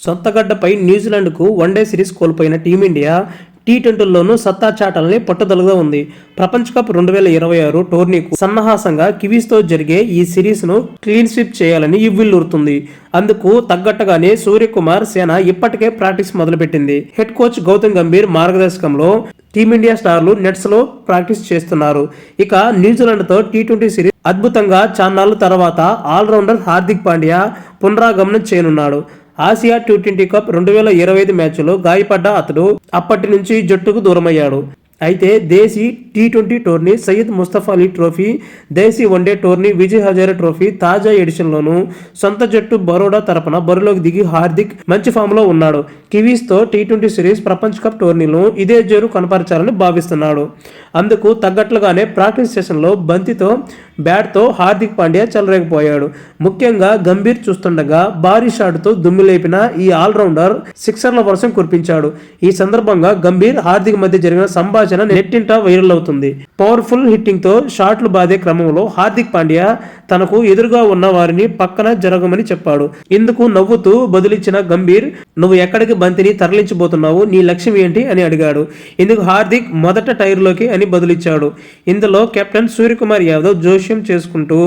సొంతగడ్డపై న్యూజిలాండ్కు one day series కోల్పోయిన team India టీ20లోనూ సత్తా చాటాలని పట్టుదలగా ఉంది. ప్రపంచ కప్ 2026 టోర్నీకు సన్నాహకంగా కివీస్తో జరిగే ఈ సిరీస్ను క్లీన్ స్వీప్ చేయాలని ఇవ్విల్లూరుతుంది. అందుకు తగ్గట్టుగానే సూర్యకుమార్ సేన ఇప్పటికే ప్రాక్టీస్ మొదలుపెట్టింది. హెడ్ కోచ్ గౌతమ్ గంభీర్ మార్గదర్శకంలో టీమిండియా స్టార్లు నెట్స్లో ప్రాక్టీస్ చేస్తున్నారు. ఇక న్యూజిలాండ్తో టీ20 సిరీస్ అద్భుతంగా చాన్నాళ్ల తర్వాత ఆల్రౌండర్ హార్దిక్ పాండ్యా పునరాగమనం చేయనున్నాడు. ఆసియా టీ20 కప్ 2025 మ్యాచ్లో గాయపడ్డ అతడు అప్పటి నుంచి జట్టుకు దూరమయ్యాడు. అయితే దేశీ టీ20 టోర్నీ, సయ్యద్ ముస్తఫా అలీ ట్రోఫీ, దేశీ one day tourney, Vijay Hazare trophy తాజా ఎడిషన్లోనూ సొంత జట్టు బరోడా తరపున బరిలోకి దిగి హార్దిక్ మంచి ఫామ్లో ఉన్నాడు. కివీస్తో టీ20 సిరీస్, ప్రపంచ కప్ టోర్నీలో ఇదే జోరు కనపరచాలని భావిస్తున్నాడు. అందుకు తగ్గట్లుగానే ప్రాక్టీస్ సెషన్లో బంతితో బ్యాట్తో హార్దిక్ పాండ్యా చెలరేగిపోయాడు. ముఖ్యంగా గంభీర్ చూస్తుండగా భారీ షాట్తో దుమ్మిలేపిన ఈ ఆల్రౌండర్ సిక్సర్ల వర్షం కురిపించాడు. ఈ సందర్భంగా గంభీర్, హార్దిక్ మధ్య జరిగిన సంభాషణ నెట్టింట వైరల్ అవుతుంది. పవర్ఫుల్ హిట్టింగ్ తో షాట్లు బాదే క్రమంలో హార్దిక్ పాండ్యా తనకు ఎదురుగా ఉన్న వారిని పక్కన జరగమని చెప్పాడు. ఇందుకు నవ్వుతూ బదులిచ్చిన గంభీర్, నువ్వు ఎక్కడికి బంతిని తరలించబోతున్నావు, నీ లక్ష్యం ఏంటి అని అడిగాడు. ఇందుకు హార్దిక్ మొదట టైర్లోకి అని బదులిచ్చాడు. ఇందులో కెప్టెన్ సూర్యకుమార్ యాదవ్ జోష్యం చేసుకుంటూ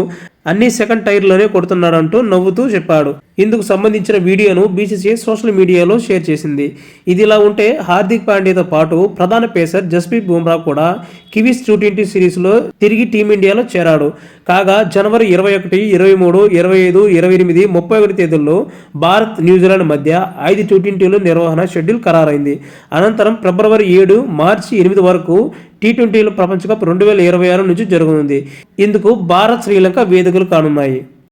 అన్ని సెకండ్ టైర్లోనే కొడుతున్నాడంటూ నవ్వుతూ చెప్పాడు. ఇందుకు సంబంధించిన వీడియోను బీసీసీఐ సోషల్ మీడియాలో షేర్ చేసింది. ఇదిలా ఉంటే హార్దిక్ పాండ్యాతో పాటు ప్రధాన పేసర్ జస్ప్రీత్ బుమ్రా కూడా కివీస్ టీ20 సిరీస్లో తిరిగి టీమిండియాలో చేరాడు. కాగా జనవరి 21, 23, 25, 28, 31 తేదీల్లో భారత్, న్యూజిలాండ్ మధ్య 5 టీ20ల నిర్వహణ షెడ్యూల్ ఖరారైంది. అనంతరం ఫిబ్రవరి 7, మార్చి 8 వరకు టీ20 ప్రపంచ కప్ 2026 నుంచి జరగనుంది. ఇందుకు భారత్, శ్రీలంక వేదికలు కానున్నాయి.